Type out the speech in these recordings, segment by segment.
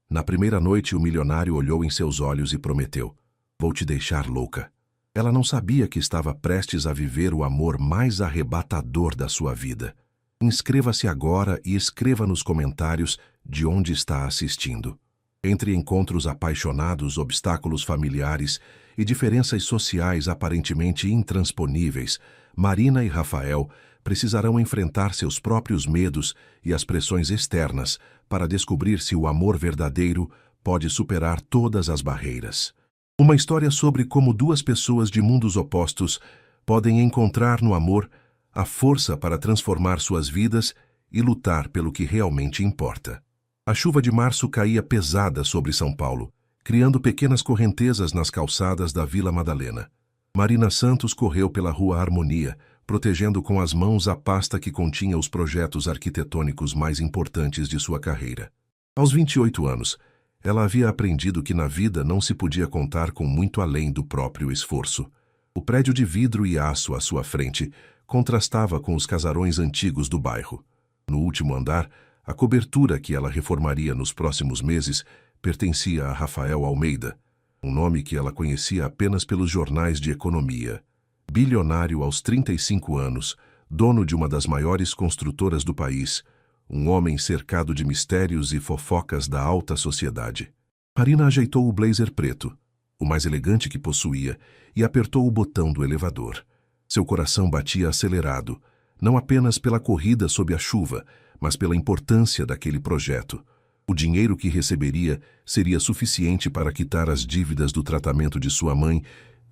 Na primeira noite, o milionário olhou em seus olhos e prometeu: "Vou te deixar louca." Ela não sabia que estava prestes a viver o amor mais arrebatador da sua vida. Inscreva-se agora e escreva nos comentários de onde está assistindo. Entre encontros apaixonados, obstáculos familiares e diferenças sociais aparentemente intransponíveis, Marina e Rafael precisarão enfrentar seus próprios medos e as pressões externas para descobrir se o amor verdadeiro pode superar todas as barreiras. Uma história sobre como duas pessoas de mundos opostos podem encontrar no amor a força para transformar suas vidas e lutar pelo que realmente importa. A chuva de março caía pesada sobre São Paulo, criando pequenas correntezas nas calçadas da Vila Madalena. Marina Santos correu pela Rua Harmonia, protegendo com as mãos a pasta que continha os projetos arquitetônicos mais importantes de sua carreira. Aos 28 anos, ela havia aprendido que na vida não se podia contar com muito além do próprio esforço. O prédio de vidro e aço à sua frente contrastava com os casarões antigos do bairro. No último andar, a cobertura que ela reformaria nos próximos meses pertencia a Rafael Almeida, um nome que ela conhecia apenas pelos jornais de economia. Bilionário aos 35 anos, dono de uma das maiores construtoras do país, um homem cercado de mistérios e fofocas da alta sociedade. Marina ajeitou o blazer preto, o mais elegante que possuía, e apertou o botão do elevador. Seu coração batia acelerado, não apenas pela corrida sob a chuva, mas pela importância daquele projeto. O dinheiro que receberia seria suficiente para quitar as dívidas do tratamento de sua mãe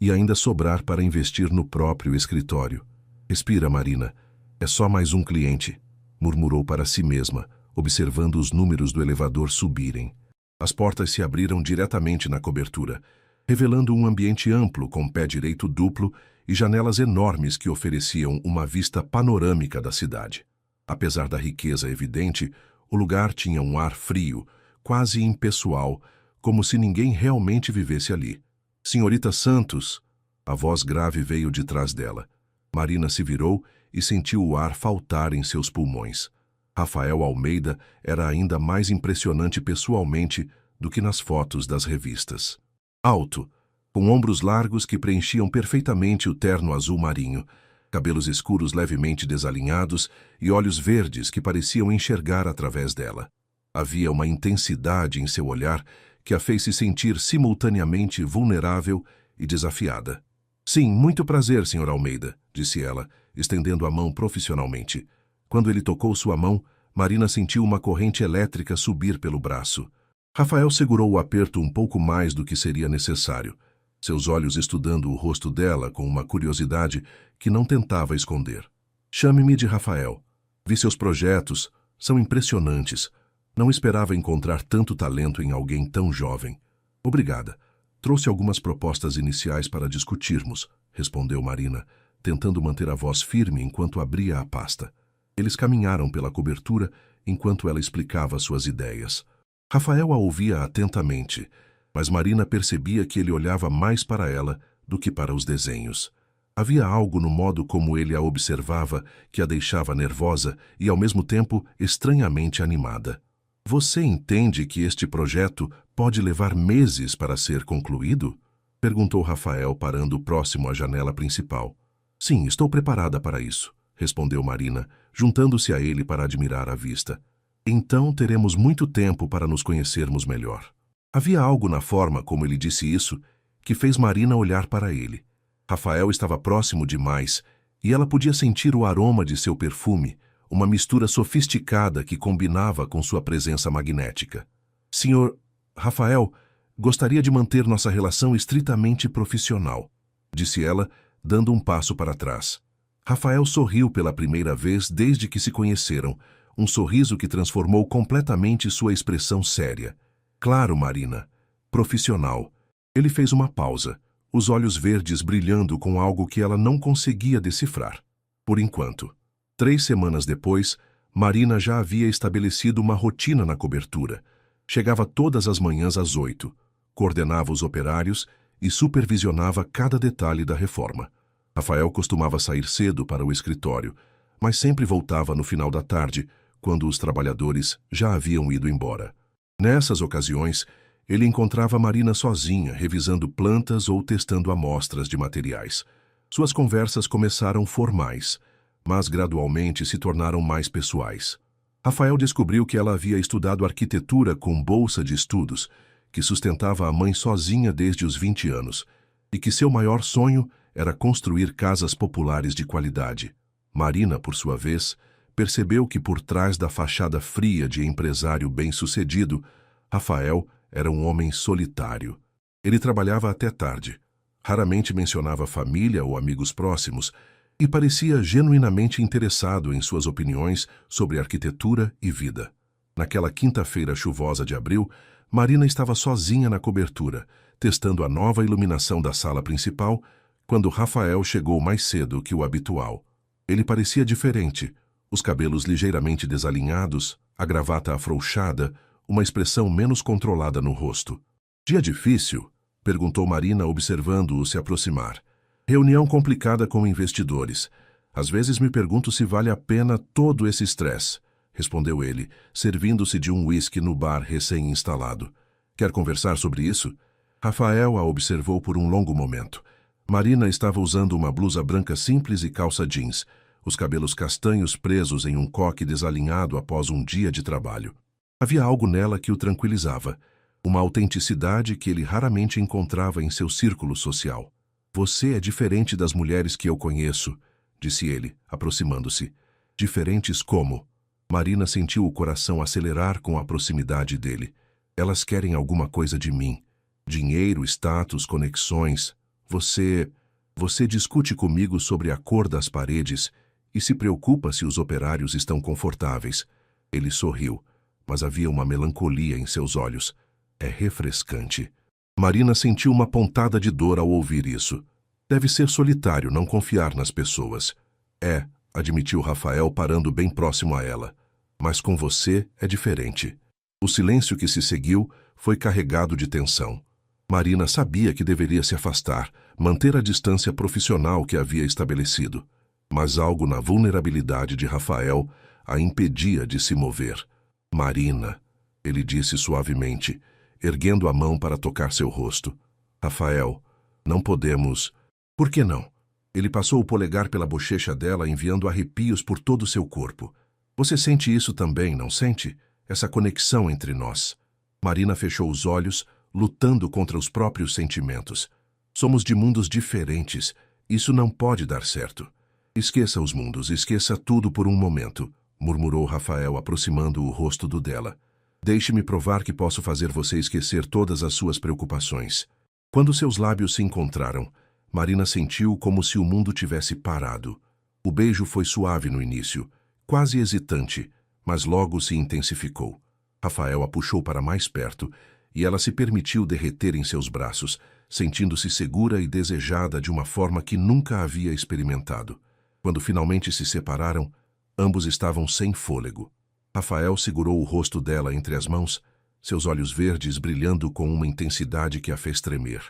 e ainda sobrar para investir no próprio escritório. "Respira, Marina. É só mais um cliente", murmurou para si mesma, observando os números do elevador subirem. As portas se abriram diretamente na cobertura, revelando um ambiente amplo com pé direito duplo e janelas enormes que ofereciam uma vista panorâmica da cidade. Apesar da riqueza evidente, o lugar tinha um ar frio, quase impessoal, como se ninguém realmente vivesse ali. "Senhorita Santos!" A voz grave veio de trás dela. Marina se virou e sentiu o ar faltar em seus pulmões. Rafael Almeida era ainda mais impressionante pessoalmente do que nas fotos das revistas. Alto, com ombros largos que preenchiam perfeitamente o terno azul marinho, cabelos escuros levemente desalinhados e olhos verdes que pareciam enxergar através dela. Havia uma intensidade em seu olhar que a fez se sentir simultaneamente vulnerável e desafiada. "Sim, muito prazer, Sr. Almeida", disse ela, estendendo a mão profissionalmente. Quando ele tocou sua mão, Marina sentiu uma corrente elétrica subir pelo braço. Rafael segurou o aperto um pouco mais do que seria necessário, seus olhos estudando o rosto dela com uma curiosidade que não tentava esconder. "Chame-me de Rafael. Vi seus projetos, são impressionantes. Não esperava encontrar tanto talento em alguém tão jovem." "Obrigada. Trouxe algumas propostas iniciais para discutirmos", respondeu Marina, tentando manter a voz firme enquanto abria a pasta. Eles caminharam pela cobertura enquanto ela explicava suas ideias. Rafael a ouvia atentamente, mas Marina percebia que ele olhava mais para ela do que para os desenhos. Havia algo no modo como ele a observava que a deixava nervosa e, ao mesmo tempo, estranhamente animada. "Você entende que este projeto pode levar meses para ser concluído?" perguntou Rafael, parando próximo à janela principal. "Sim, estou preparada para isso", respondeu Marina, juntando-se a ele para admirar a vista. "Então teremos muito tempo para nos conhecermos melhor." Havia algo na forma como ele disse isso que fez Marina olhar para ele. Rafael estava próximo demais e ela podia sentir o aroma de seu perfume, uma mistura sofisticada que combinava com sua presença magnética. "Senhor Rafael, gostaria de manter nossa relação estritamente profissional", disse ela, dando um passo para trás. Rafael sorriu pela primeira vez desde que se conheceram, um sorriso que transformou completamente sua expressão séria. "Claro, Marina. Profissional." Ele fez uma pausa, os olhos verdes brilhando com algo que ela não conseguia decifrar. Por enquanto. 3 semanas depois, Marina já havia estabelecido uma rotina na cobertura. Chegava todas as manhãs às 8, coordenava os operários e supervisionava cada detalhe da reforma. Rafael costumava sair cedo para o escritório, mas sempre voltava no final da tarde, quando os trabalhadores já haviam ido embora. Nessas ocasiões, ele encontrava Marina sozinha, revisando plantas ou testando amostras de materiais. Suas conversas começaram formais, mas gradualmente se tornaram mais pessoais. Rafael descobriu que ela havia estudado arquitetura com bolsa de estudos, que sustentava a mãe sozinha desde os 20 anos, e que seu maior sonho era construir casas populares de qualidade. Marina, por sua vez, percebeu que por trás da fachada fria de empresário bem-sucedido, Rafael era um homem solitário. Ele trabalhava até tarde, raramente mencionava família ou amigos próximos e parecia genuinamente interessado em suas opiniões sobre arquitetura e vida. Naquela quinta-feira chuvosa de abril, Marina estava sozinha na cobertura, testando a nova iluminação da sala principal, quando Rafael chegou mais cedo que o habitual. Ele parecia diferente, os cabelos ligeiramente desalinhados, a gravata afrouxada, uma expressão menos controlada no rosto. Dia difícil? Perguntou Marina, observando-o se aproximar. Reunião complicada com investidores. Às vezes me pergunto se vale a pena todo esse estresse, respondeu ele, servindo-se de um uísque no bar recém-instalado. Quer conversar sobre isso? Rafael a observou por um longo momento. Marina estava usando uma blusa branca simples e calça jeans, os cabelos castanhos presos em um coque desalinhado após um dia de trabalho. Havia algo nela que o tranquilizava, uma autenticidade que ele raramente encontrava em seu círculo social. Você é diferente das mulheres que eu conheço, disse ele, aproximando-se. Diferentes como? Marina sentiu o coração acelerar com a proximidade dele. Elas querem alguma coisa de mim. Dinheiro, status, conexões. Você discute comigo sobre a cor das paredes e se preocupa se os operários estão confortáveis. Ele sorriu, mas havia uma melancolia em seus olhos. É refrescante. Marina sentiu uma pontada de dor ao ouvir isso. Deve ser solitário não confiar nas pessoas. É, admitiu Rafael parando bem próximo a ela. Mas com você é diferente. O silêncio que se seguiu foi carregado de tensão. Marina sabia que deveria se afastar, manter a distância profissional que havia estabelecido. Mas algo na vulnerabilidade de Rafael a impedia de se mover. Marina, ele disse suavemente, erguendo a mão para tocar seu rosto. Rafael, não podemos... Por que não? Ele passou o polegar pela bochecha dela, enviando arrepios por todo o seu corpo. Você sente isso também, não sente? Essa conexão entre nós. Marina fechou os olhos, lutando contra os próprios sentimentos. Somos de mundos diferentes. Isso não pode dar certo. Esqueça os mundos, esqueça tudo por um momento, murmurou Rafael, aproximando o rosto do dela. Deixe-me provar que posso fazer você esquecer todas as suas preocupações. Quando seus lábios se encontraram, Marina sentiu como se o mundo tivesse parado. O beijo foi suave no início, quase hesitante, mas logo se intensificou. Rafael a puxou para mais perto e ela se permitiu derreter em seus braços, sentindo-se segura e desejada de uma forma que nunca havia experimentado. Quando finalmente se separaram, ambos estavam sem fôlego. Rafael segurou o rosto dela entre as mãos, seus olhos verdes brilhando com uma intensidade que a fez tremer.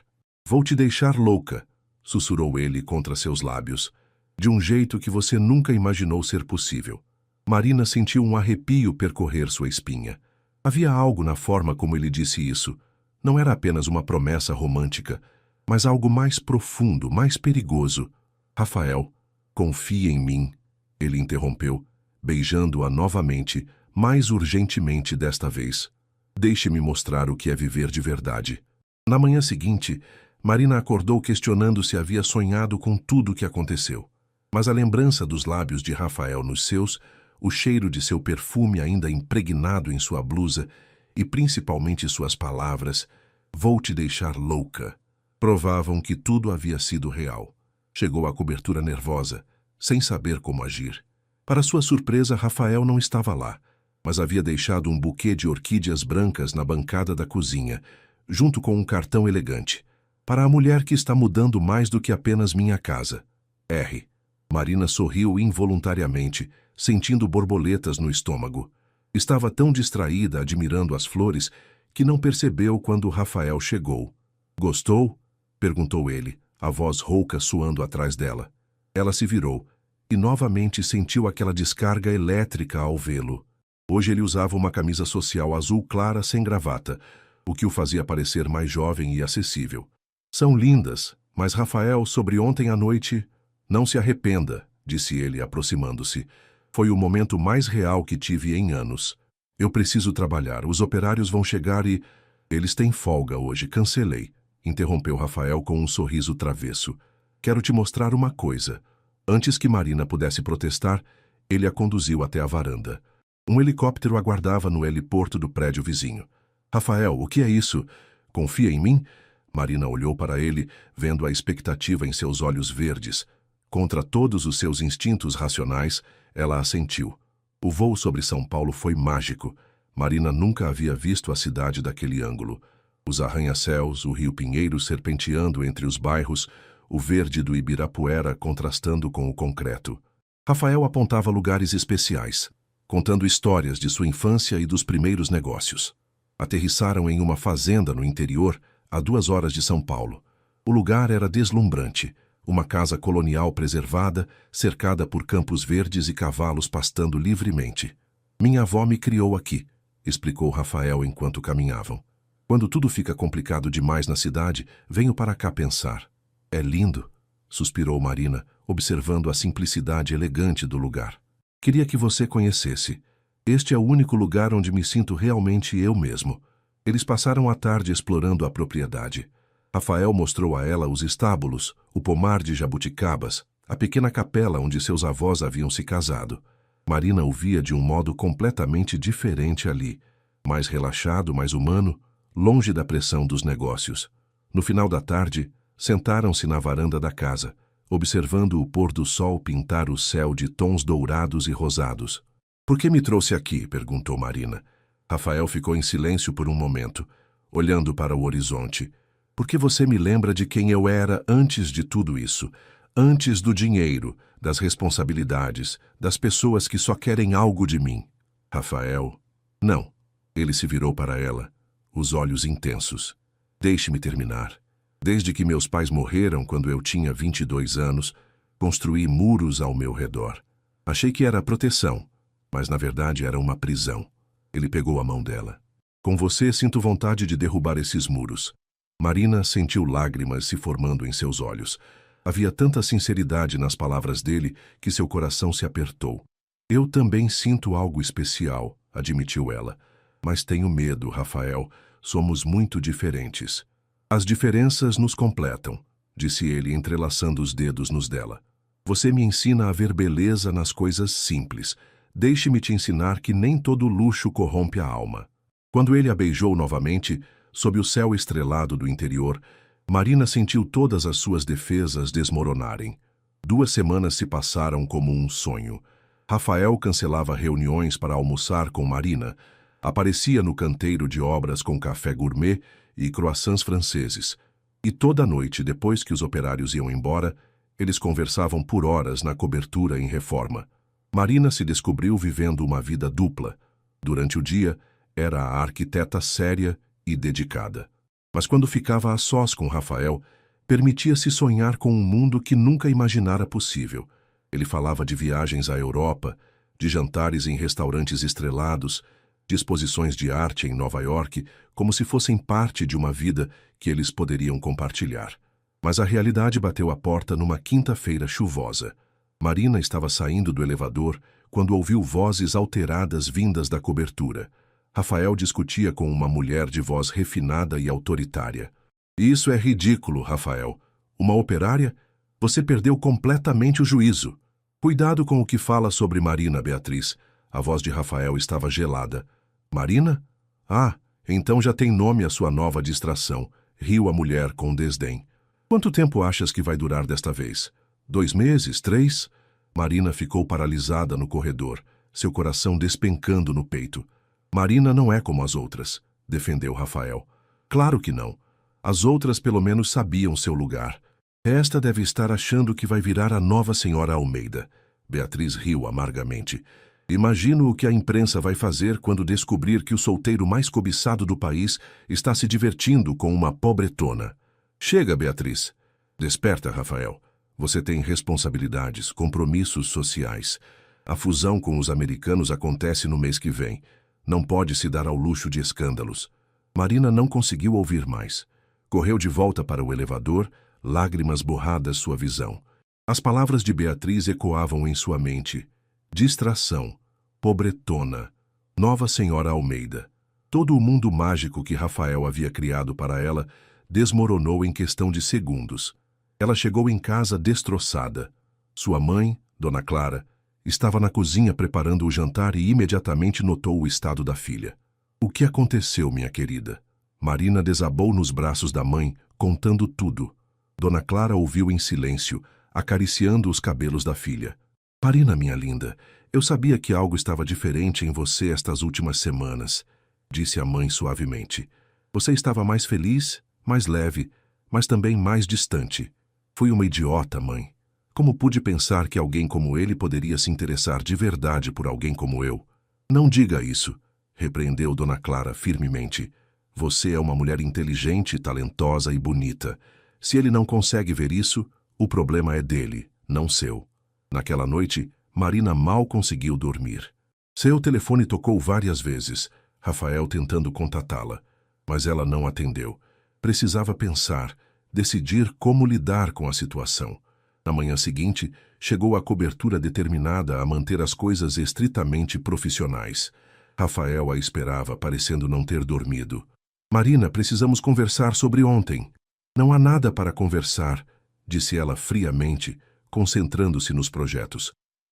Vou te deixar louca, sussurrou ele contra seus lábios, de um jeito que você nunca imaginou ser possível. Marina sentiu um arrepio percorrer sua espinha. Havia algo na forma como ele disse isso. Não era apenas uma promessa romântica, mas algo mais profundo, mais perigoso. Rafael, confie em mim, ele interrompeu, beijando-a novamente, mais urgentemente desta vez. Deixe-me mostrar o que é viver de verdade. Na manhã seguinte, Marina acordou questionando se havia sonhado com tudo o que aconteceu. Mas a lembrança dos lábios de Rafael nos seus, o cheiro de seu perfume ainda impregnado em sua blusa e principalmente suas palavras, vou te deixar louca, provavam que tudo havia sido real. Chegou à cobertura nervosa, sem saber como agir. Para sua surpresa, Rafael não estava lá, mas havia deixado um buquê de orquídeas brancas na bancada da cozinha, junto com um cartão elegante. Para a mulher que está mudando mais do que apenas minha casa. R. Marina sorriu involuntariamente, sentindo borboletas no estômago. Estava tão distraída admirando as flores que não percebeu quando Rafael chegou. Gostou? Perguntou ele, a voz rouca soando atrás dela. Ela se virou e novamente sentiu aquela descarga elétrica ao vê-lo. Hoje ele usava uma camisa social azul clara sem gravata, o que o fazia parecer mais jovem e acessível. São lindas, mas Rafael, sobre ontem à noite... Não se arrependa, disse ele, aproximando-se. Foi o momento mais real que tive em anos. Eu preciso trabalhar, os operários vão chegar e... Eles têm folga hoje, cancelei, interrompeu Rafael com um sorriso travesso. Quero te mostrar uma coisa. Antes que Marina pudesse protestar, ele a conduziu até a varanda. Um helicóptero aguardava no heliporto do prédio vizinho. Rafael, o que é isso? Confia em mim? Marina olhou para ele, vendo a expectativa em seus olhos verdes. Contra todos os seus instintos racionais, ela assentiu. O voo sobre São Paulo foi mágico. Marina nunca havia visto a cidade daquele ângulo. Os arranha-céus, o rio Pinheiros serpenteando entre os bairros, o verde do Ibirapuera contrastando com o concreto. Rafael apontava lugares especiais, contando histórias de sua infância e dos primeiros negócios. Aterrissaram em uma fazenda no interior, a 2 horas de São Paulo. O lugar era deslumbrante. Uma casa colonial preservada, cercada por campos verdes e cavalos pastando livremente. Minha avó me criou aqui, explicou Rafael enquanto caminhavam. Quando tudo fica complicado demais na cidade, venho para cá pensar. É lindo, suspirou Marina, observando a simplicidade elegante do lugar. Queria que você conhecesse. Este é o único lugar onde me sinto realmente eu mesmo. Eles passaram a tarde explorando a propriedade. Rafael mostrou a ela os estábulos, o pomar de jabuticabas, a pequena capela onde seus avós haviam se casado. Marina o via de um modo completamente diferente ali, mais relaxado, mais humano, longe da pressão dos negócios. No final da tarde, sentaram-se na varanda da casa, observando o pôr do sol pintar o céu de tons dourados e rosados. Por que me trouxe aqui? Perguntou Marina. Rafael ficou em silêncio por um momento, olhando para o horizonte. Porque você me lembra de quem eu era antes de tudo isso, antes do dinheiro, das responsabilidades, das pessoas que só querem algo de mim. Rafael, não. Ele se virou para ela, os olhos intensos. Deixe-me terminar. Desde que meus pais morreram quando eu tinha 22 anos, construí muros ao meu redor. Achei que era proteção, mas na verdade era uma prisão. Ele pegou a mão dela. Com você sinto vontade de derrubar esses muros. Marina sentiu lágrimas se formando em seus olhos. Havia tanta sinceridade nas palavras dele que seu coração se apertou. Eu também sinto algo especial, admitiu ela. Mas tenho medo, Rafael. Somos muito diferentes. As diferenças nos completam, disse ele, entrelaçando os dedos nos dela. Você me ensina a ver beleza nas coisas simples. Deixe-me te ensinar que nem todo luxo corrompe a alma. Quando ele a beijou novamente, sob o céu estrelado do interior, Marina sentiu todas as suas defesas desmoronarem. 2 semanas se passaram como um sonho. Rafael cancelava reuniões para almoçar com Marina, aparecia no canteiro de obras com café gourmet e croissants franceses. E toda noite, depois que os operários iam embora, eles conversavam por horas na cobertura em reforma. Marina se descobriu vivendo uma vida dupla. Durante o dia, era a arquiteta séria e dedicada. Mas quando ficava a sós com Rafael, permitia-se sonhar com um mundo que nunca imaginara possível. Ele falava de viagens à Europa, de jantares em restaurantes estrelados, de exposições de arte em Nova York, como se fossem parte de uma vida que eles poderiam compartilhar. Mas a realidade bateu à porta numa quinta-feira chuvosa. Marina estava saindo do elevador quando ouviu vozes alteradas vindas da cobertura. Rafael discutia com uma mulher de voz refinada e autoritária. Isso é ridículo, Rafael. Uma operária? Você perdeu completamente o juízo. Cuidado com o que fala sobre Marina, Beatriz. A voz de Rafael estava gelada. Marina? Ah, então já tem nome a sua nova distração. Riu a mulher com desdém. Quanto tempo achas que vai durar desta vez? 2 meses? 3? Marina ficou paralisada no corredor, seu coração despencando no peito. Marina não é como as outras, defendeu Rafael. Claro que não. As outras pelo menos sabiam seu lugar. Esta deve estar achando que vai virar a nova senhora Almeida. Beatriz riu amargamente. Imagino o que a imprensa vai fazer quando descobrir que o solteiro mais cobiçado do país está se divertindo com uma pobretona. Chega, Beatriz. Desperta, Rafael. Você tem responsabilidades, compromissos sociais. A fusão com os americanos acontece no mês que vem. Não pode se dar ao luxo de escândalos. Marina não conseguiu ouvir mais. Correu de volta para o elevador, lágrimas borradas sua visão. As palavras de Beatriz ecoavam em sua mente. Distração. Pobretona. Nova Senhora Almeida. Todo o mundo mágico que Rafael havia criado para ela desmoronou em questão de segundos. Ela chegou em casa destroçada. Sua mãe, Dona Clara, estava na cozinha preparando o jantar e imediatamente notou o estado da filha. O que aconteceu, minha querida? Marina desabou nos braços da mãe, contando tudo. Dona Clara ouviu em silêncio, acariciando os cabelos da filha. Marina, minha linda, eu sabia que algo estava diferente em você estas últimas semanas, disse a mãe suavemente. Você estava mais feliz, mais leve, mas também mais distante. Fui uma idiota, mãe. Como pude pensar que alguém como ele poderia se interessar de verdade por alguém como eu? Não diga isso, repreendeu Dona Clara firmemente. Você é uma mulher inteligente, talentosa e bonita. Se ele não consegue ver isso, o problema é dele, não seu. Naquela noite, Marina mal conseguiu dormir. Seu telefone tocou várias vezes, Rafael tentando contatá-la, mas ela não atendeu. Precisava pensar, decidir como lidar com a situação. Na manhã seguinte, chegou a cobertura determinada a manter as coisas estritamente profissionais. Rafael a esperava, parecendo não ter dormido. Marina, precisamos conversar sobre ontem. Não há nada para conversar, disse ela friamente, concentrando-se nos projetos.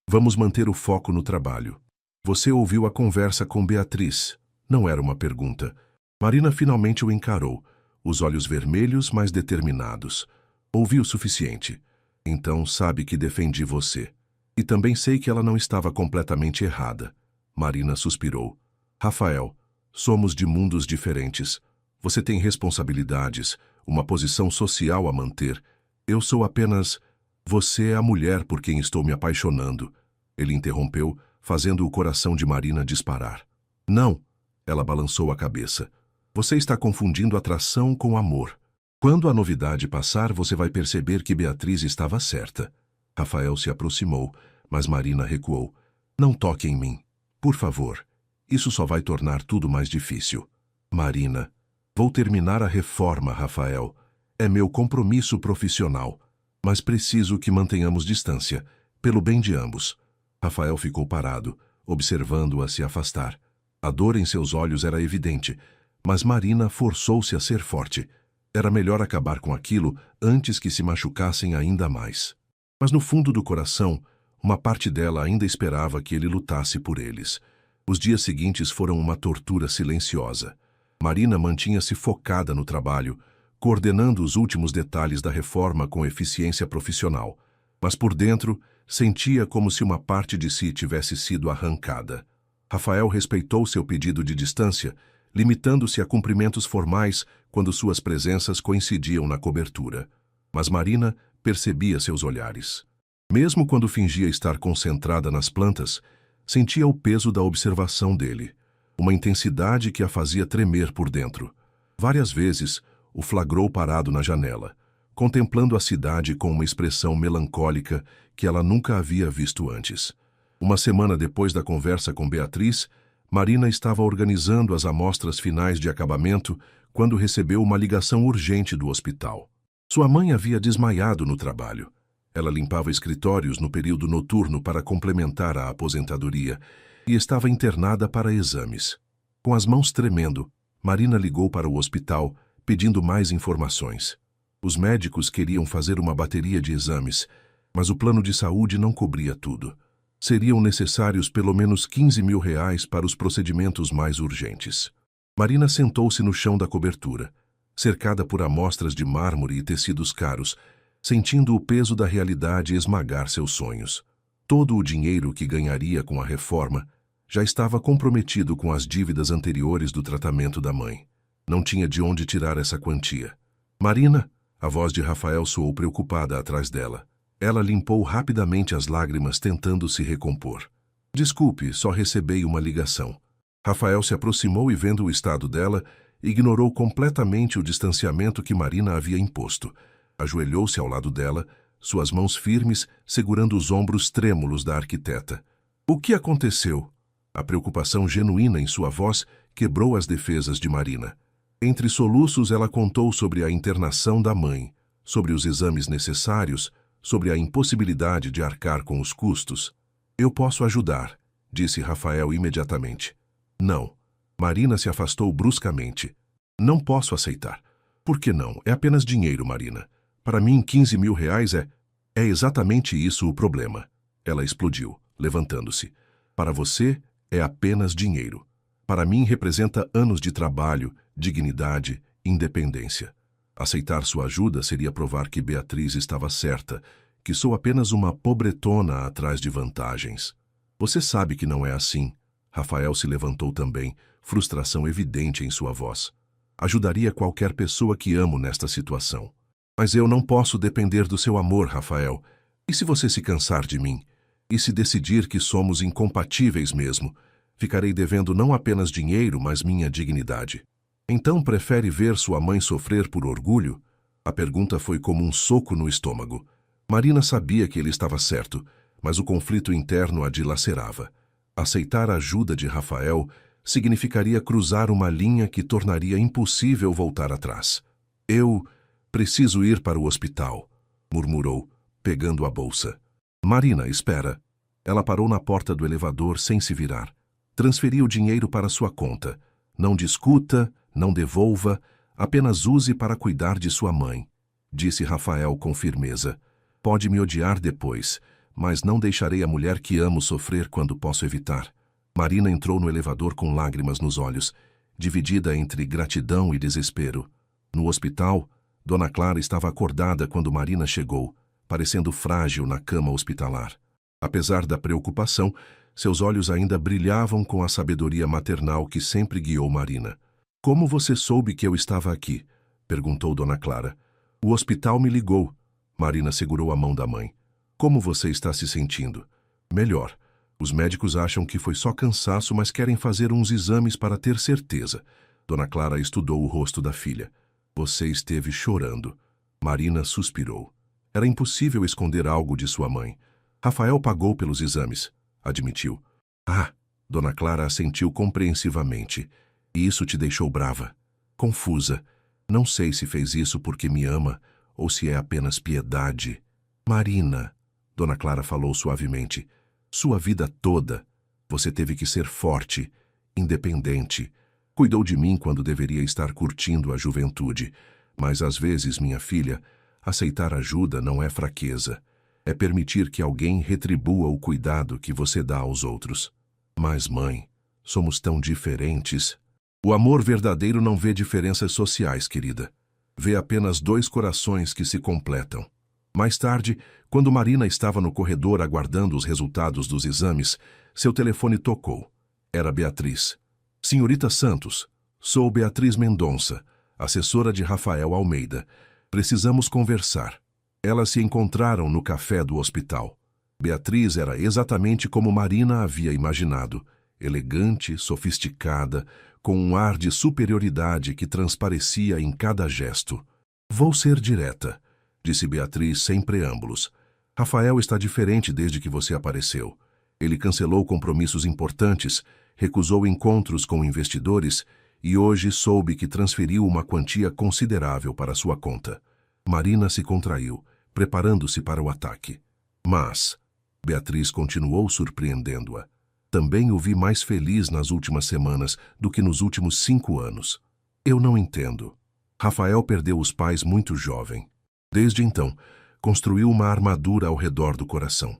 Vamos manter o foco no trabalho. Você ouviu a conversa com Beatriz. Não era uma pergunta. Marina finalmente o encarou, os olhos vermelhos, mas determinados. Ouvi o suficiente. Então sabe que defendi você. E também sei que ela não estava completamente errada. Marina suspirou. Rafael, somos de mundos diferentes. Você tem responsabilidades, uma posição social a manter. Eu sou apenas... Você é a mulher por quem estou me apaixonando. Ele interrompeu, fazendo o coração de Marina disparar. Não, ela balançou a cabeça. Você está confundindo atração com amor. Quando a novidade passar, você vai perceber que Beatriz estava certa. Rafael se aproximou, mas Marina recuou. Não toque em mim. Por favor. Isso só vai tornar tudo mais difícil. Marina, vou terminar a reforma, Rafael. É meu compromisso profissional. Mas preciso que mantenhamos distância, pelo bem de ambos. Rafael ficou parado, observando-a se afastar. A dor em seus olhos era evidente, mas Marina forçou-se a ser forte. Era melhor acabar com aquilo antes que se machucassem ainda mais. Mas no fundo do coração, uma parte dela ainda esperava que ele lutasse por eles. Os dias seguintes foram uma tortura silenciosa. Marina mantinha-se focada no trabalho, coordenando os últimos detalhes da reforma com eficiência profissional. Mas por dentro, sentia como se uma parte de si tivesse sido arrancada. Rafael respeitou seu pedido de distância, limitando-se a cumprimentos formais quando suas presenças coincidiam na cobertura. Mas Marina percebia seus olhares. Mesmo quando fingia estar concentrada nas plantas, sentia o peso da observação dele, uma intensidade que a fazia tremer por dentro. Várias vezes, o flagrou parado na janela, contemplando a cidade com uma expressão melancólica que ela nunca havia visto antes. Uma semana depois da conversa com Beatriz, Marina estava organizando as amostras finais de acabamento quando recebeu uma ligação urgente do hospital. Sua mãe havia desmaiado no trabalho. Ela limpava escritórios no período noturno para complementar a aposentadoria e estava internada para exames. Com as mãos tremendo, Marina ligou para o hospital, pedindo mais informações. Os médicos queriam fazer uma bateria de exames, mas o plano de saúde não cobria tudo. Seriam necessários pelo menos R$ 15.000 para os procedimentos mais urgentes. Marina sentou-se no chão da cobertura, cercada por amostras de mármore e tecidos caros, sentindo o peso da realidade esmagar seus sonhos. Todo o dinheiro que ganharia com a reforma já estava comprometido com as dívidas anteriores do tratamento da mãe. Não tinha de onde tirar essa quantia. Marina, a voz de Rafael soou preocupada atrás dela. Ela limpou rapidamente as lágrimas, tentando se recompor. Desculpe, só recebi uma ligação. Rafael se aproximou e, vendo o estado dela, ignorou completamente o distanciamento que Marina havia imposto. Ajoelhou-se ao lado dela, suas mãos firmes segurando os ombros trêmulos da arquiteta. O que aconteceu? A preocupação genuína em sua voz quebrou as defesas de Marina. Entre soluços, ela contou sobre a internação da mãe, sobre os exames necessários, sobre a impossibilidade de arcar com os custos. Eu posso ajudar, disse Rafael imediatamente. Não. Marina se afastou bruscamente. Não posso aceitar. Por que não? É apenas dinheiro, Marina. Para mim, 15 mil reais é... É exatamente isso o problema. Ela explodiu, levantando-se. Para você, é apenas dinheiro. Para mim, representa anos de trabalho, dignidade, independência. Aceitar sua ajuda seria provar que Beatriz estava certa, que sou apenas uma pobretona atrás de vantagens. Você sabe que não é assim. Rafael se levantou também, frustração evidente em sua voz. Ajudaria qualquer pessoa que amo nesta situação. Mas eu não posso depender do seu amor, Rafael. E se você se cansar de mim? E se decidir que somos incompatíveis mesmo? Ficarei devendo não apenas dinheiro, mas minha dignidade. Então prefere ver sua mãe sofrer por orgulho? A pergunta foi como um soco no estômago. Marina sabia que ele estava certo, mas o conflito interno a dilacerava. Aceitar a ajuda de Rafael significaria cruzar uma linha que tornaria impossível voltar atrás. Eu preciso ir para o hospital, murmurou, pegando a bolsa. Marina, espera. Ela parou na porta do elevador sem se virar. Transferi o dinheiro para sua conta. Não discuta, não devolva, apenas use para cuidar de sua mãe, disse Rafael com firmeza. Pode me odiar depois, mas não deixarei a mulher que amo sofrer quando posso evitar. Marina entrou no elevador com lágrimas nos olhos, dividida entre gratidão e desespero. No hospital, Dona Clara estava acordada quando Marina chegou, parecendo frágil na cama hospitalar. Apesar da preocupação, seus olhos ainda brilhavam com a sabedoria maternal que sempre guiou Marina. Como você soube que eu estava aqui? Perguntou Dona Clara. O hospital me ligou. Marina segurou a mão da mãe. Como você está se sentindo? Melhor. Os médicos acham que foi só cansaço, mas querem fazer uns exames para ter certeza. Dona Clara estudou o rosto da filha. Você esteve chorando. Marina suspirou. Era impossível esconder algo de sua mãe. Rafael pagou pelos exames, admitiu. Ah, Dona Clara assentiu compreensivamente. E isso te deixou brava? Confusa. Não sei se fez isso porque me ama ou se é apenas piedade. Marina, Dona Clara falou suavemente, sua vida toda você teve que ser forte, independente. Cuidou de mim quando deveria estar curtindo a juventude. Mas às vezes, minha filha, aceitar ajuda não é fraqueza. É permitir que alguém retribua o cuidado que você dá aos outros. Mas, mãe, somos tão diferentes. O amor verdadeiro não vê diferenças sociais, querida. Vê apenas dois corações que se completam. Mais tarde, quando Marina estava no corredor aguardando os resultados dos exames, seu telefone tocou. Era Beatriz. Senhorita Santos, sou Beatriz Mendonça, assessora de Rafael Almeida. Precisamos conversar. Elas se encontraram no café do hospital. Beatriz era exatamente como Marina havia imaginado, elegante, sofisticada, com um ar de superioridade que transparecia em cada gesto. Vou ser direta, disse Beatriz sem preâmbulos. Rafael está diferente desde que você apareceu. Ele cancelou compromissos importantes, recusou encontros com investidores e hoje soube que transferiu uma quantia considerável para sua conta. Marina se contraiu, preparando-se para o ataque. Mas Beatriz continuou surpreendendo-a. Também o vi mais feliz nas últimas semanas do que nos últimos 5 anos. Eu não entendo. Rafael perdeu os pais muito jovem. Desde então, construiu uma armadura ao redor do coração.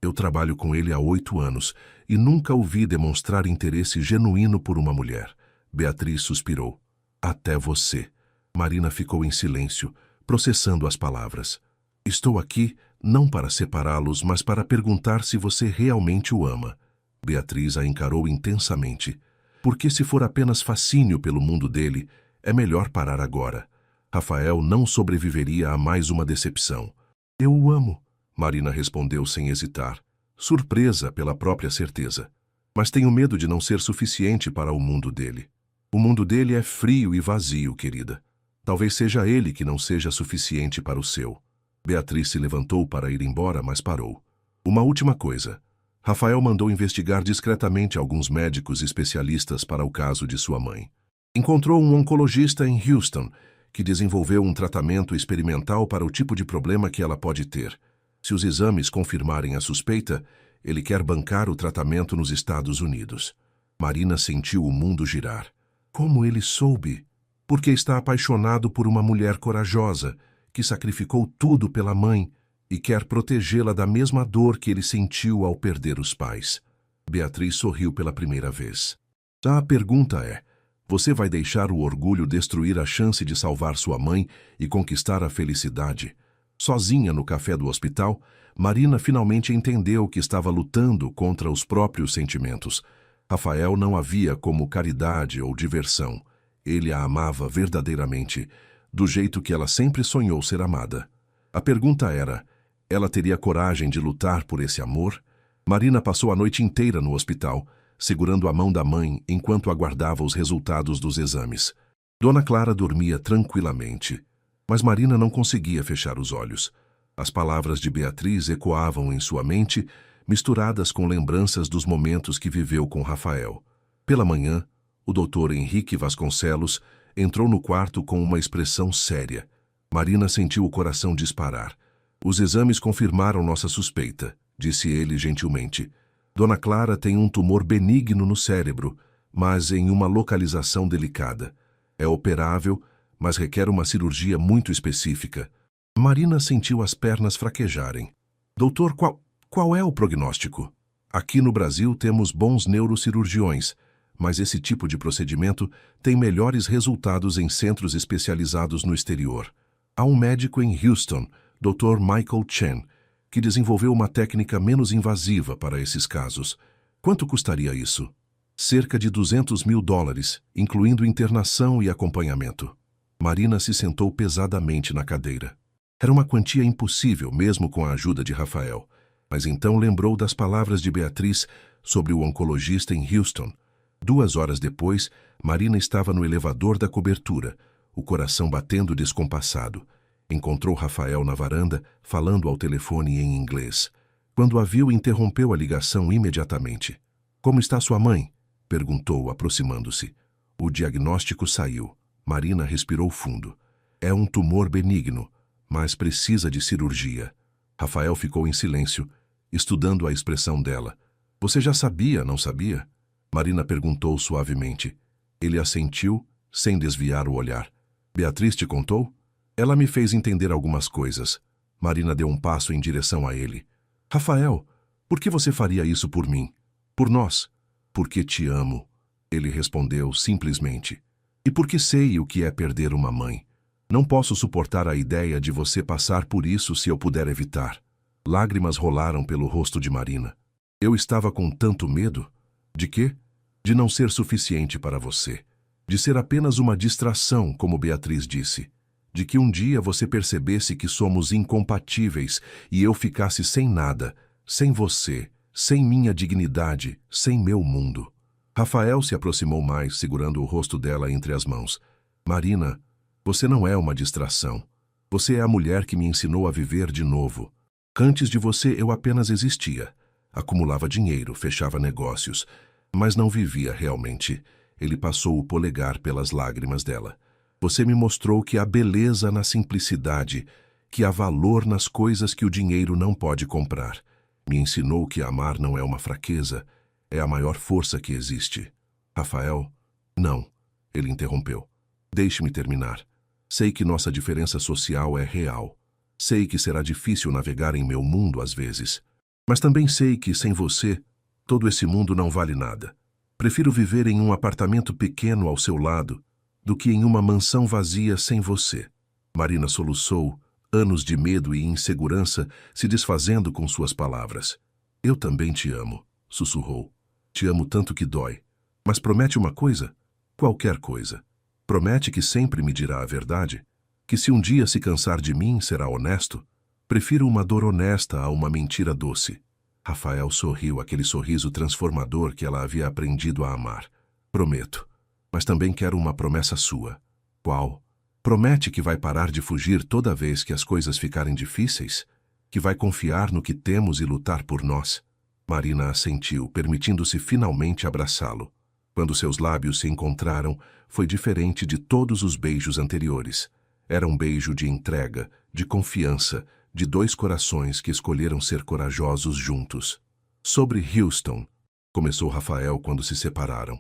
Eu trabalho com ele há 8 anos e nunca o vi demonstrar interesse genuíno por uma mulher. Beatriz suspirou. Até você. Marina ficou em silêncio, processando as palavras. Estou aqui não para separá-los, mas para perguntar se você realmente o ama. Beatriz a encarou intensamente. Porque se for apenas fascínio pelo mundo dele, é melhor parar agora. Rafael não sobreviveria a mais uma decepção. Eu o amo, Marina respondeu sem hesitar, surpresa pela própria certeza. Mas tenho medo de não ser suficiente para o mundo dele. O mundo dele é frio e vazio, querida. Talvez seja ele que não seja suficiente para o seu. Beatriz se levantou para ir embora, mas parou. Uma última coisa. Rafael mandou investigar discretamente alguns médicos especialistas para o caso de sua mãe. Encontrou um oncologista em Houston, que desenvolveu um tratamento experimental para o tipo de problema que ela pode ter. Se os exames confirmarem a suspeita, ele quer bancar o tratamento nos Estados Unidos. Marina sentiu o mundo girar. Como ele soube? Porque está apaixonado por uma mulher corajosa, que sacrificou tudo pela mãe e quer protegê-la da mesma dor que ele sentiu ao perder os pais. Beatriz sorriu pela primeira vez. A pergunta é: você vai deixar o orgulho destruir a chance de salvar sua mãe e conquistar a felicidade? Sozinha no café do hospital, Marina finalmente entendeu que estava lutando contra os próprios sentimentos. Rafael não a via como caridade ou diversão. Ele a amava verdadeiramente, do jeito que ela sempre sonhou ser amada. A pergunta era: ela teria coragem de lutar por esse amor? Marina passou a noite inteira no hospital, segurando a mão da mãe enquanto aguardava os resultados dos exames. Dona Clara dormia tranquilamente, mas Marina não conseguia fechar os olhos. As palavras de Beatriz ecoavam em sua mente, misturadas com lembranças dos momentos que viveu com Rafael. Pela manhã, o doutor Henrique Vasconcelos entrou no quarto com uma expressão séria. Marina sentiu o coração disparar. Os exames confirmaram nossa suspeita, disse ele gentilmente. Dona Clara tem um tumor benigno no cérebro, mas em uma localização delicada. É operável, mas requer uma cirurgia muito específica. Marina sentiu as pernas fraquejarem. Doutor, qual é o prognóstico? Aqui no Brasil temos bons neurocirurgiões, mas esse tipo de procedimento tem melhores resultados em centros especializados no exterior. Há um médico em Houston, Dr. Michael Chen, que desenvolveu uma técnica menos invasiva para esses casos. Quanto custaria isso? Cerca de $200 mil, incluindo internação e acompanhamento. Marina se sentou pesadamente na cadeira. Era uma quantia impossível, mesmo com a ajuda de Rafael. Mas então lembrou das palavras de Beatriz sobre o oncologista em Houston. 2 horas depois, Marina estava no elevador da cobertura, o coração batendo descompassado. Encontrou Rafael na varanda, falando ao telefone em inglês. Quando a viu, interrompeu a ligação imediatamente. Como está sua mãe? Perguntou, aproximando-se. O diagnóstico saiu. Marina respirou fundo. É um tumor benigno, mas precisa de cirurgia. Rafael ficou em silêncio, estudando a expressão dela. Você já sabia, não sabia? Marina perguntou suavemente. Ele assentiu, sem desviar o olhar. Beatriz te contou? Ela me fez entender algumas coisas. Marina deu um passo em direção a ele. Rafael, por que você faria isso por mim? Por nós? Porque te amo. Ele respondeu simplesmente. E porque sei o que é perder uma mãe. Não posso suportar a ideia de você passar por isso se eu puder evitar. Lágrimas rolaram pelo rosto de Marina. Eu estava com tanto medo. De quê? De não ser suficiente para você. De ser apenas uma distração, como Beatriz disse. De que um dia você percebesse que somos incompatíveis e eu ficasse sem nada, sem você, sem minha dignidade, sem meu mundo. Rafael se aproximou mais, segurando o rosto dela entre as mãos. Marina, você não é uma distração. Você é a mulher que me ensinou a viver de novo. Antes de você eu apenas existia. Acumulava dinheiro, fechava negócios, mas não vivia realmente. Ele passou o polegar pelas lágrimas dela. Você me mostrou que há beleza na simplicidade, que há valor nas coisas que o dinheiro não pode comprar. Me ensinou que amar não é uma fraqueza, é a maior força que existe. Rafael, não, ele interrompeu. Deixe-me terminar. Sei que nossa diferença social é real. Sei que será difícil navegar em meu mundo às vezes. Mas também sei que, sem você, todo esse mundo não vale nada. Prefiro viver em um apartamento pequeno ao seu lado do que em uma mansão vazia sem você. Marina soluçou, anos de medo e insegurança se desfazendo com suas palavras. Eu também te amo, sussurrou. Te amo tanto que dói. Mas promete uma coisa? Qualquer coisa. Promete que sempre me dirá a verdade? Que se um dia se cansar de mim, será honesto? Prefiro uma dor honesta a uma mentira doce. Rafael sorriu, aquele sorriso transformador que ela havia aprendido a amar. Prometo. Mas também quero uma promessa sua. Qual? Promete que vai parar de fugir toda vez que as coisas ficarem difíceis? Que vai confiar no que temos e lutar por nós? Marina assentiu, permitindo-se finalmente abraçá-lo. Quando seus lábios se encontraram, foi diferente de todos os beijos anteriores. Era um beijo de entrega, de confiança, de dois corações que escolheram ser corajosos juntos. Sobre Houston, começou Rafael quando se separaram.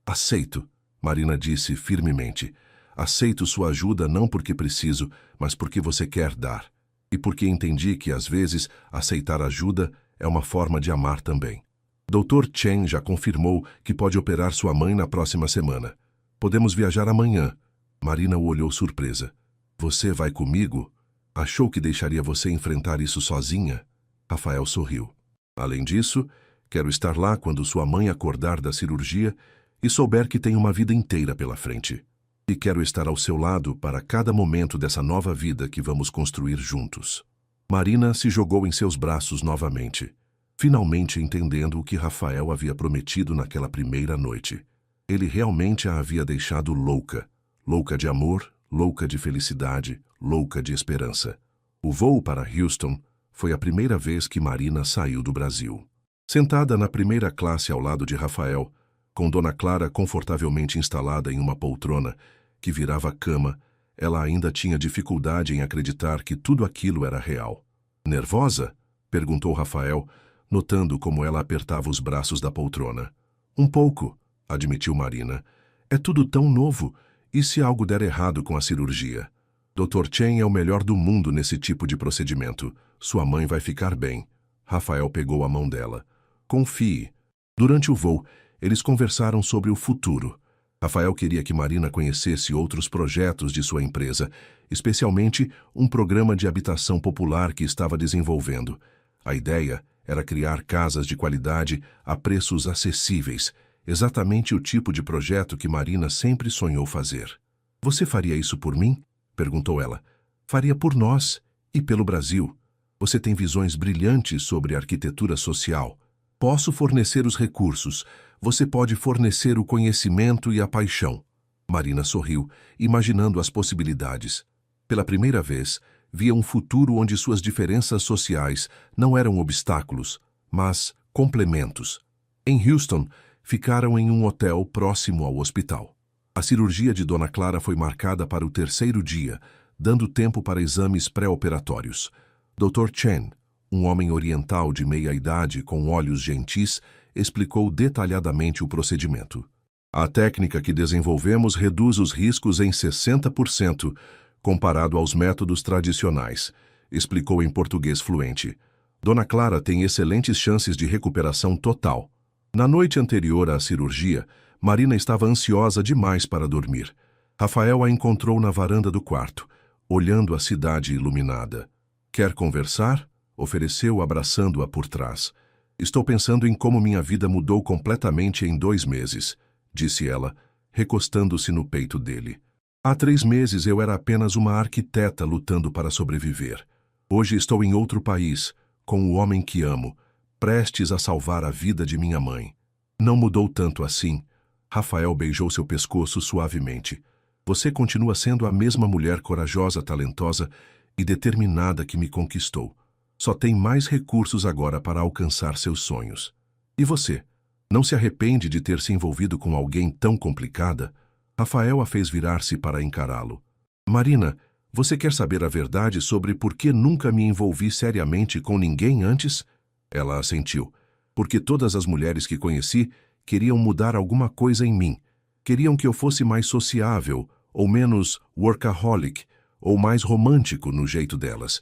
Aceito, Marina disse firmemente. Aceito sua ajuda não porque preciso, mas porque você quer dar. E porque entendi que, às vezes, aceitar ajuda é uma forma de amar também. Dr. Chen já confirmou que pode operar sua mãe na próxima semana. Podemos viajar amanhã. Marina o olhou surpresa. Você vai comigo? Achou que deixaria você enfrentar isso sozinha? Rafael sorriu. Além disso, quero estar lá quando sua mãe acordar da cirurgia e souber que tem uma vida inteira pela frente. E quero estar ao seu lado para cada momento dessa nova vida que vamos construir juntos. Marina se jogou em seus braços novamente, finalmente entendendo o que Rafael havia prometido naquela primeira noite. Ele realmente a havia deixado louca. Louca de amor, louca de felicidade, louca de esperança. O voo para Houston foi a primeira vez que Marina saiu do Brasil. Sentada na primeira classe ao lado de Rafael, com Dona Clara confortavelmente instalada em uma poltrona que virava cama, ela ainda tinha dificuldade em acreditar que tudo aquilo era real. Nervosa? Perguntou Rafael, notando como ela apertava os braços da poltrona. Um pouco, admitiu Marina. É tudo tão novo. E se algo der errado com a cirurgia? Dr. Chen é o melhor do mundo nesse tipo de procedimento. Sua mãe vai ficar bem. Rafael pegou a mão dela. Confie. Durante o voo, eles conversaram sobre o futuro. Rafael queria que Marina conhecesse outros projetos de sua empresa, especialmente um programa de habitação popular que estava desenvolvendo. A ideia era criar casas de qualidade a preços acessíveis, exatamente o tipo de projeto que Marina sempre sonhou fazer. Você faria isso por mim? Perguntou ela. Faria por nós e pelo Brasil. Você tem visões brilhantes sobre arquitetura social. Posso fornecer os recursos. Você pode fornecer o conhecimento e a paixão. Marina sorriu, imaginando as possibilidades. Pela primeira vez, via um futuro onde suas diferenças sociais não eram obstáculos, mas complementos. Em Houston, ficaram em um hotel próximo ao hospital. A cirurgia de Dona Clara foi marcada para o terceiro dia, dando tempo para exames pré-operatórios. Dr. Chen, um homem oriental de meia-idade com olhos gentis, explicou detalhadamente o procedimento. A técnica que desenvolvemos reduz os riscos em 60%, comparado aos métodos tradicionais, explicou em português fluente. Dona Clara tem excelentes chances de recuperação total. Na noite anterior à cirurgia, Marina estava ansiosa demais para dormir. Rafael a encontrou na varanda do quarto, olhando a cidade iluminada. Quer conversar? Ofereceu, abraçando-a por trás. Estou pensando em como minha vida mudou completamente em 2 meses, disse ela, recostando-se no peito dele. Há 3 meses eu era apenas uma arquiteta lutando para sobreviver. Hoje estou em outro país, com o homem que amo, prestes a salvar a vida de minha mãe. Não mudou tanto assim. Rafael beijou seu pescoço suavemente. Você continua sendo a mesma mulher corajosa, talentosa e determinada que me conquistou. Só tem mais recursos agora para alcançar seus sonhos. E você? Não se arrepende de ter se envolvido com alguém tão complicada? Rafael a fez virar-se para encará-lo. Marina, você quer saber a verdade sobre por que nunca me envolvi seriamente com ninguém antes? Ela assentiu. Porque todas as mulheres que conheci queriam mudar alguma coisa em mim. Queriam que eu fosse mais sociável, ou menos workaholic, ou mais romântico no jeito delas.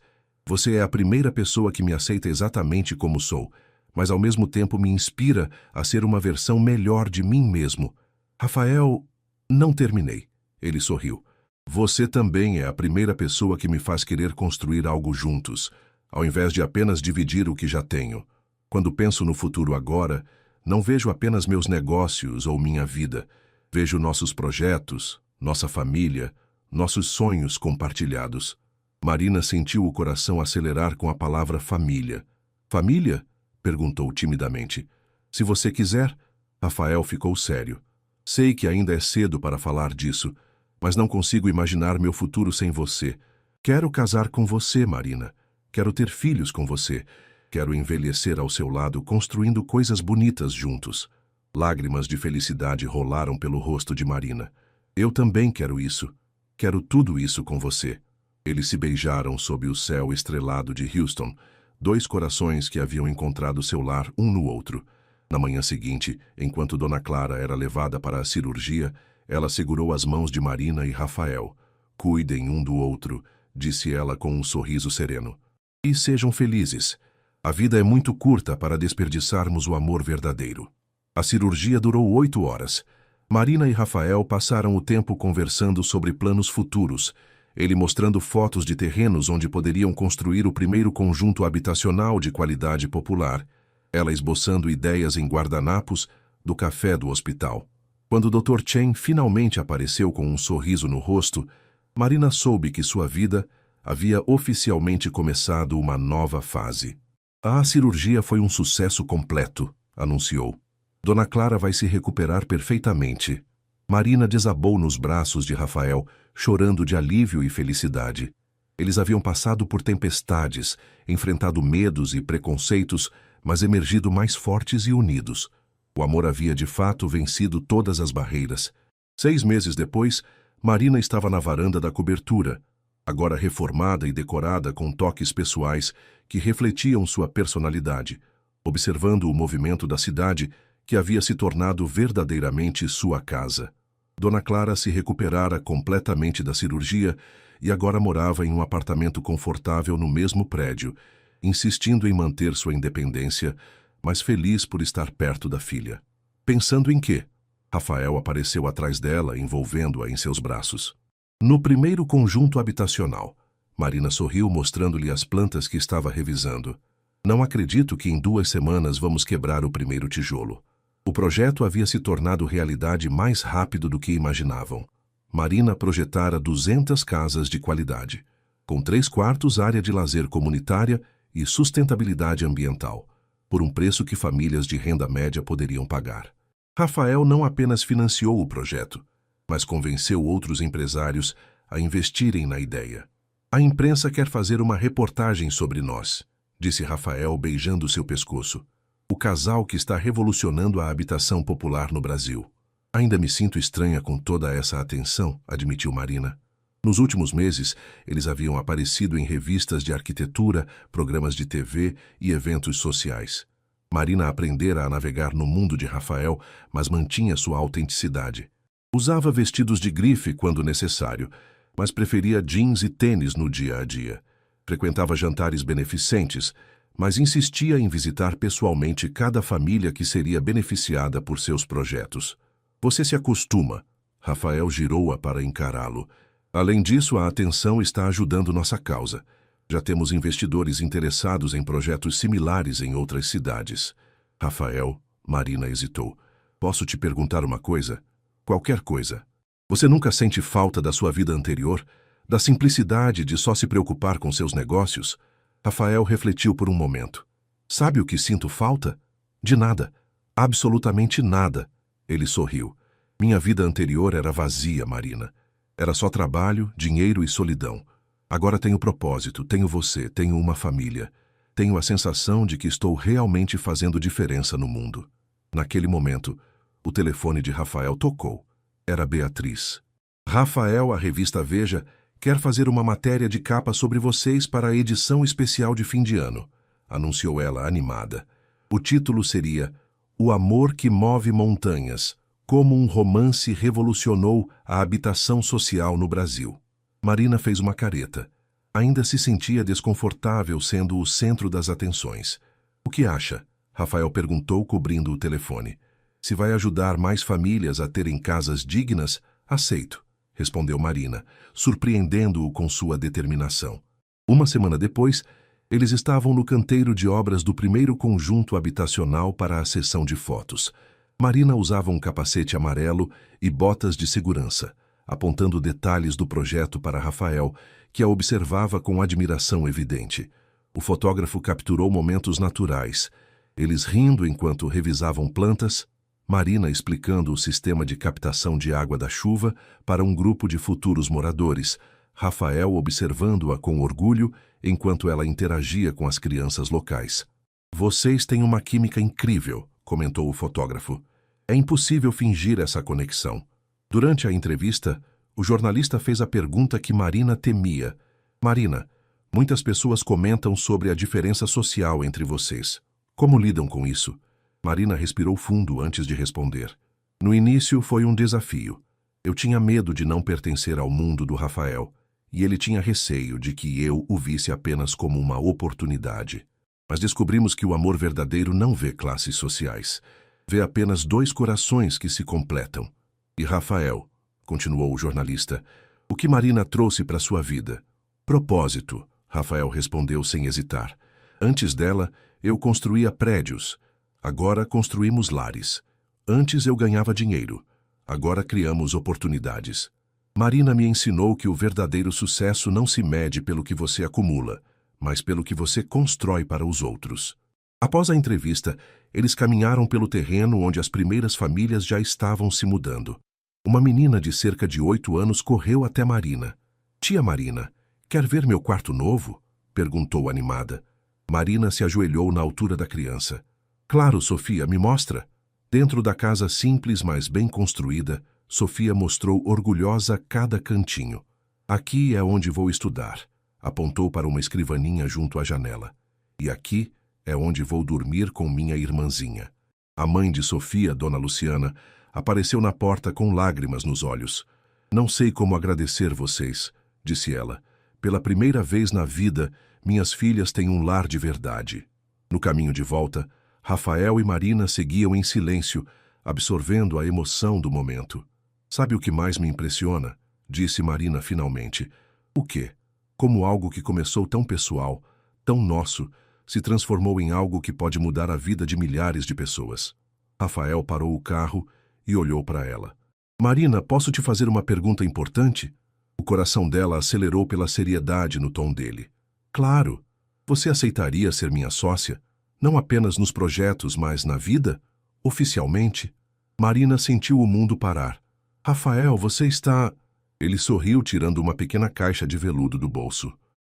Você é a primeira pessoa que me aceita exatamente como sou, mas ao mesmo tempo me inspira a ser uma versão melhor de mim mesmo. Rafael, não terminei. Ele sorriu. Você também é a primeira pessoa que me faz querer construir algo juntos, ao invés de apenas dividir o que já tenho. Quando penso no futuro agora, não vejo apenas meus negócios ou minha vida. Vejo nossos projetos, nossa família, nossos sonhos compartilhados. Marina sentiu o coração acelerar com a palavra família. Família? Perguntou timidamente. Se você quiser. Rafael ficou sério. Sei que ainda é cedo para falar disso, mas não consigo imaginar meu futuro sem você. Quero casar com você, Marina. Quero ter filhos com você. Quero envelhecer ao seu lado construindo coisas bonitas juntos. Lágrimas de felicidade rolaram pelo rosto de Marina. Eu também quero isso. Quero tudo isso com você. Eles se beijaram sob o céu estrelado de Houston, dois corações que haviam encontrado seu lar um no outro. Na manhã seguinte, enquanto Dona Clara era levada para a cirurgia, ela segurou as mãos de Marina e Rafael. Cuidem um do outro, disse ela com um sorriso sereno. E sejam felizes. A vida é muito curta para desperdiçarmos o amor verdadeiro. A cirurgia durou 8 horas. Marina e Rafael passaram o tempo conversando sobre planos futuros, ele mostrando fotos de terrenos onde poderiam construir o primeiro conjunto habitacional de qualidade popular, ela esboçando ideias em guardanapos do café do hospital. Quando o Dr. Chen finalmente apareceu com um sorriso no rosto, Marina soube que sua vida havia oficialmente começado uma nova fase. A cirurgia foi um sucesso completo, anunciou. Dona Clara vai se recuperar perfeitamente. Marina desabou nos braços de Rafael, chorando de alívio e felicidade. Eles haviam passado por tempestades, enfrentado medos e preconceitos, mas emergido mais fortes e unidos. O amor havia de fato vencido todas as barreiras. 6 meses depois, Marina estava na varanda da cobertura, agora reformada e decorada com toques pessoais que refletiam sua personalidade, observando o movimento da cidade que havia se tornado verdadeiramente sua casa. Dona Clara se recuperara completamente da cirurgia e agora morava em um apartamento confortável no mesmo prédio, insistindo em manter sua independência, mas feliz por estar perto da filha. Pensando em quê? Rafael apareceu atrás dela, envolvendo-a em seus braços. No primeiro conjunto habitacional, Marina sorriu mostrando-lhe as plantas que estava revisando. Não acredito que em 2 semanas vamos quebrar o primeiro tijolo. O projeto havia se tornado realidade mais rápido do que imaginavam. Marina projetara 200 casas de qualidade, com 3 quartos, área de lazer comunitária e sustentabilidade ambiental, por um preço que famílias de renda média poderiam pagar. Rafael não apenas financiou o projeto, mas convenceu outros empresários a investirem na ideia. A imprensa quer fazer uma reportagem sobre nós, disse Rafael beijando seu pescoço. O casal que está revolucionando a habitação popular no Brasil. Ainda me sinto estranha com toda essa atenção, admitiu Marina. Nos últimos meses, eles haviam aparecido em revistas de arquitetura, programas de TV e eventos sociais. Marina aprendera a navegar no mundo de Rafael, mas mantinha sua autenticidade. Usava vestidos de grife quando necessário, mas preferia jeans e tênis no dia a dia. Frequentava jantares beneficentes, mas insistia em visitar pessoalmente cada família que seria beneficiada por seus projetos. Você se acostuma. Rafael girou-a para encará-lo. Além disso, a atenção está ajudando nossa causa. Já temos investidores interessados em projetos similares em outras cidades. Rafael, Marina hesitou. Posso te perguntar uma coisa? Qualquer coisa. Você nunca sente falta da sua vida anterior? Da simplicidade de só se preocupar com seus negócios? Rafael refletiu por um momento. Sabe o que sinto falta? De nada. Absolutamente nada. Ele sorriu. Minha vida anterior era vazia, Marina. Era só trabalho, dinheiro e solidão. Agora tenho propósito, tenho você, tenho uma família. Tenho a sensação de que estou realmente fazendo diferença no mundo. Naquele momento, o telefone de Rafael tocou. Era Beatriz. Rafael, a revista Veja, quer fazer uma matéria de capa sobre vocês para a edição especial de fim de ano, anunciou ela animada. O título seria O Amor que Move Montanhas, como um romance revolucionou a habitação social no Brasil. Marina fez uma careta. Ainda se sentia desconfortável sendo o centro das atenções. O que acha? Rafael perguntou, cobrindo o telefone. Se vai ajudar mais famílias a terem casas dignas, aceito, respondeu Marina, surpreendendo-o com sua determinação. Uma semana depois, eles estavam no canteiro de obras do primeiro conjunto habitacional para a sessão de fotos. Marina usava um capacete amarelo e botas de segurança, apontando detalhes do projeto para Rafael, que a observava com admiração evidente. O fotógrafo capturou momentos naturais, eles rindo enquanto revisavam plantas, Marina explicando o sistema de captação de água da chuva para um grupo de futuros moradores, Rafael observando-a com orgulho enquanto ela interagia com as crianças locais. Vocês têm uma química incrível, comentou o fotógrafo. É impossível fingir essa conexão. Durante a entrevista, o jornalista fez a pergunta que Marina temia. Marina, muitas pessoas comentam sobre a diferença social entre vocês. Como lidam com isso? Marina respirou fundo antes de responder. No início foi um desafio. Eu tinha medo de não pertencer ao mundo do Rafael, e ele tinha receio de que eu o visse apenas como uma oportunidade. Mas descobrimos que o amor verdadeiro não vê classes sociais. Vê apenas dois corações que se completam. E Rafael, continuou o jornalista, o que Marina trouxe para sua vida? Propósito, Rafael respondeu sem hesitar. Antes dela, eu construía prédios. Agora construímos lares. Antes eu ganhava dinheiro. Agora criamos oportunidades. Marina me ensinou que o verdadeiro sucesso não se mede pelo que você acumula, mas pelo que você constrói para os outros. Após a entrevista, eles caminharam pelo terreno onde as primeiras famílias já estavam se mudando. Uma menina de cerca de 8 anos correu até Marina. Tia Marina, quer ver meu quarto novo? Perguntou animada. Marina se ajoelhou na altura da criança. Claro, Sofia, me mostra. Dentro da casa simples, mas bem construída, Sofia mostrou orgulhosa cada cantinho. Aqui é onde vou estudar. Apontou para uma escrivaninha junto à janela. E aqui é onde vou dormir com minha irmãzinha. A mãe de Sofia, Dona Luciana, apareceu na porta com lágrimas nos olhos. Não sei como agradecer vocês, disse ela. Pela primeira vez na vida, minhas filhas têm um lar de verdade. No caminho de volta, Rafael e Marina seguiam em silêncio, absorvendo a emoção do momento. Sabe o que mais me impressiona? Disse Marina finalmente. O quê? Como algo que começou tão pessoal, tão nosso, se transformou em algo que pode mudar a vida de milhares de pessoas. Rafael parou o carro e olhou para ela. Marina, posso te fazer uma pergunta importante? O coração dela acelerou pela seriedade no tom dele. Claro. Você aceitaria ser minha sócia? Não apenas nos projetos, mas na vida? Oficialmente? Marina sentiu o mundo parar. Rafael, você está... Ele sorriu tirando uma pequena caixa de veludo do bolso.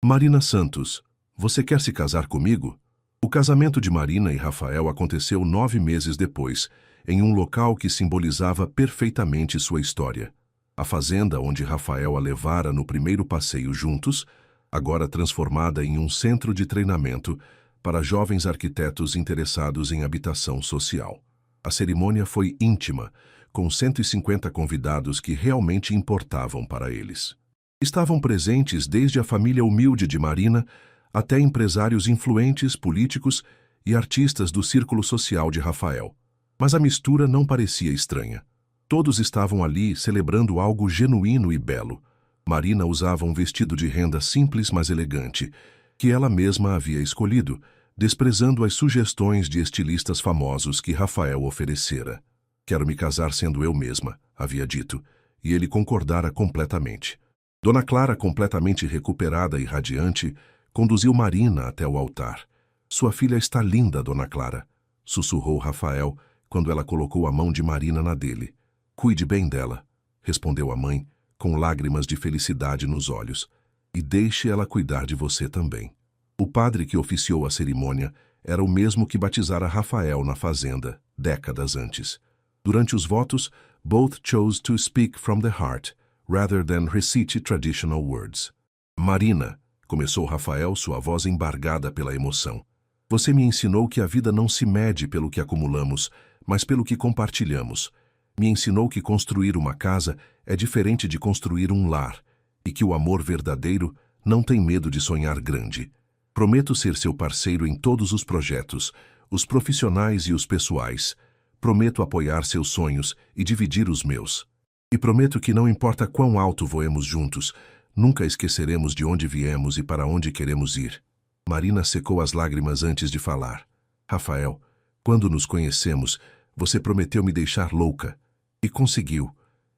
Marina Santos, você quer se casar comigo? O casamento de Marina e Rafael aconteceu 9 meses depois, em um local que simbolizava perfeitamente sua história. A fazenda onde Rafael a levara no primeiro passeio juntos, agora transformada em um centro de treinamento para jovens arquitetos interessados em habitação social. A cerimônia foi íntima, com 150 convidados que realmente importavam para eles. Estavam presentes desde a família humilde de Marina até empresários influentes, políticos e artistas do círculo social de Rafael. Mas a mistura não parecia estranha. Todos estavam ali celebrando algo genuíno e belo. Marina usava um vestido de renda simples, mas elegante, que ela mesma havia escolhido, desprezando as sugestões de estilistas famosos que Rafael oferecera. Quero me casar sendo eu mesma, havia dito, e ele concordara completamente. Dona Clara, completamente recuperada e radiante, conduziu Marina até o altar. Sua filha está linda, Dona Clara, sussurrou Rafael quando ela colocou a mão de Marina na dele. Cuide bem dela, respondeu a mãe, com lágrimas de felicidade nos olhos, e deixe ela cuidar de você também. O padre que oficiou a cerimônia era o mesmo que batizara Rafael na fazenda, décadas antes. Durante os votos, both chose to speak from the heart, rather than recite traditional words. Marina, começou Rafael, sua voz embargada pela emoção. Você me ensinou que a vida não se mede pelo que acumulamos, mas pelo que compartilhamos. Me ensinou que construir uma casa é diferente de construir um lar, e que o amor verdadeiro não tem medo de sonhar grande. Prometo ser seu parceiro em todos os projetos, os profissionais e os pessoais. Prometo apoiar seus sonhos e dividir os meus. E prometo que não importa quão alto voemos juntos, nunca esqueceremos de onde viemos e para onde queremos ir. Marina secou as lágrimas antes de falar. Rafael, quando nos conhecemos, você prometeu me deixar louca. E conseguiu.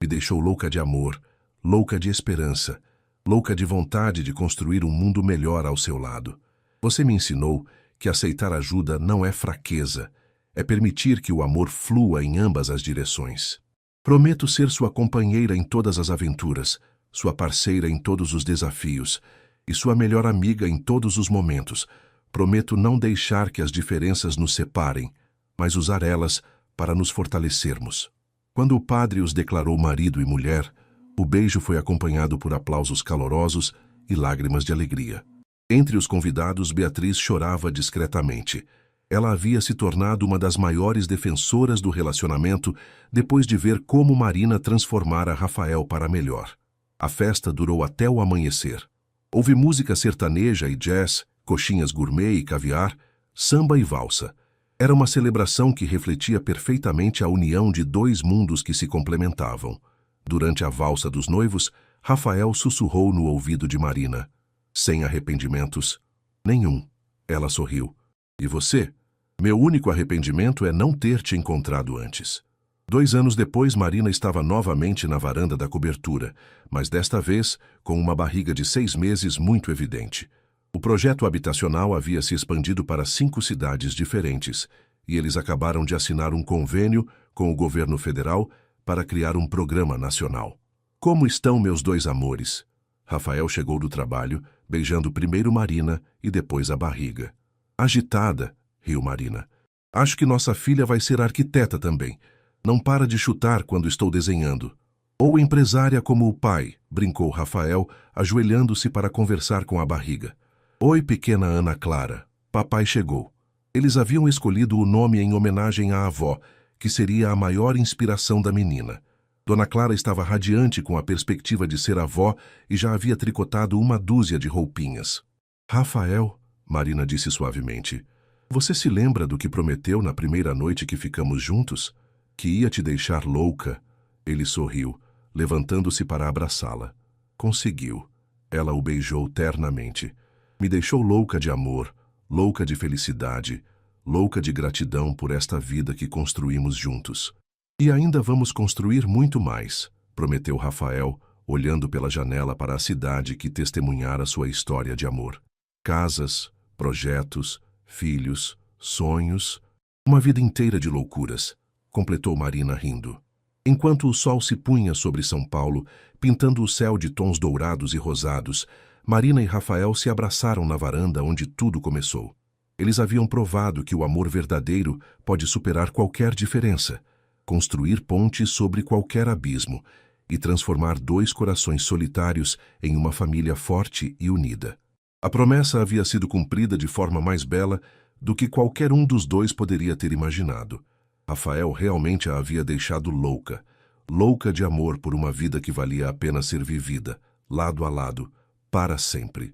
Me deixou louca de amor, louca de esperança, louca de vontade de construir um mundo melhor ao seu lado. Você me ensinou que aceitar ajuda não é fraqueza, é permitir que o amor flua em ambas as direções. Prometo ser sua companheira em todas as aventuras, sua parceira em todos os desafios e sua melhor amiga em todos os momentos, Prometo não deixar que as diferenças nos separem, mas usar elas para nos fortalecermos. Quando o padre os declarou marido e mulher, o beijo foi acompanhado por aplausos calorosos e lágrimas de alegria. Entre os convidados, Beatriz chorava discretamente. Ela havia se tornado uma das maiores defensoras do relacionamento depois de ver como Marina transformara Rafael para melhor. A festa durou até o amanhecer. Houve música sertaneja e jazz, coxinhas gourmet e caviar, samba e valsa. Era uma celebração que refletia perfeitamente a união de dois mundos que se complementavam. Durante a valsa dos noivos, Rafael sussurrou no ouvido de Marina. Sem arrependimentos? Nenhum. Ela sorriu. E você? Meu único arrependimento é não ter te encontrado antes. 2 anos depois, Marina estava novamente na varanda da cobertura, mas desta vez com uma barriga de 6 meses muito evidente. O projeto habitacional havia se expandido para 5 cidades diferentes, e eles acabaram de assinar um convênio com o governo federal para criar um programa nacional. Como estão meus 2 amores? Rafael chegou do trabalho, beijando primeiro Marina e depois a barriga. Agitada, riu Marina. Acho que nossa filha vai ser arquiteta também. Não para de chutar quando estou desenhando. Ou empresária como o pai, brincou Rafael, ajoelhando-se para conversar com a barriga. Oi, pequena Ana Clara. Papai chegou. Eles haviam escolhido o nome em homenagem à avó, que seria a maior inspiração da menina. Dona Clara estava radiante com a perspectiva de ser avó e já havia tricotado 1 dúzia de roupinhas. Rafael, Marina disse suavemente, você se lembra do que prometeu na primeira noite que ficamos juntos? Que ia te deixar louca. Ele sorriu, levantando-se para abraçá-la. Conseguiu. Ela o beijou ternamente. Me deixou louca de amor, louca de felicidade, louca de gratidão por esta vida que construímos juntos. E ainda vamos construir muito mais, prometeu Rafael, olhando pela janela para a cidade que testemunhara sua história de amor. Casas, projetos, filhos, sonhos, uma vida inteira de loucuras, completou Marina rindo. Enquanto o sol se punha sobre São Paulo, pintando o céu de tons dourados e rosados, Marina e Rafael se abraçaram na varanda onde tudo começou. Eles haviam provado que o amor verdadeiro pode superar qualquer diferença, construir pontes sobre qualquer abismo e transformar 2 corações solitários em uma família forte e unida. A promessa havia sido cumprida de forma mais bela do que qualquer um dos 2 poderia ter imaginado. Rafael realmente a havia deixado louca, louca de amor por uma vida que valia a pena ser vivida, lado a lado, para sempre.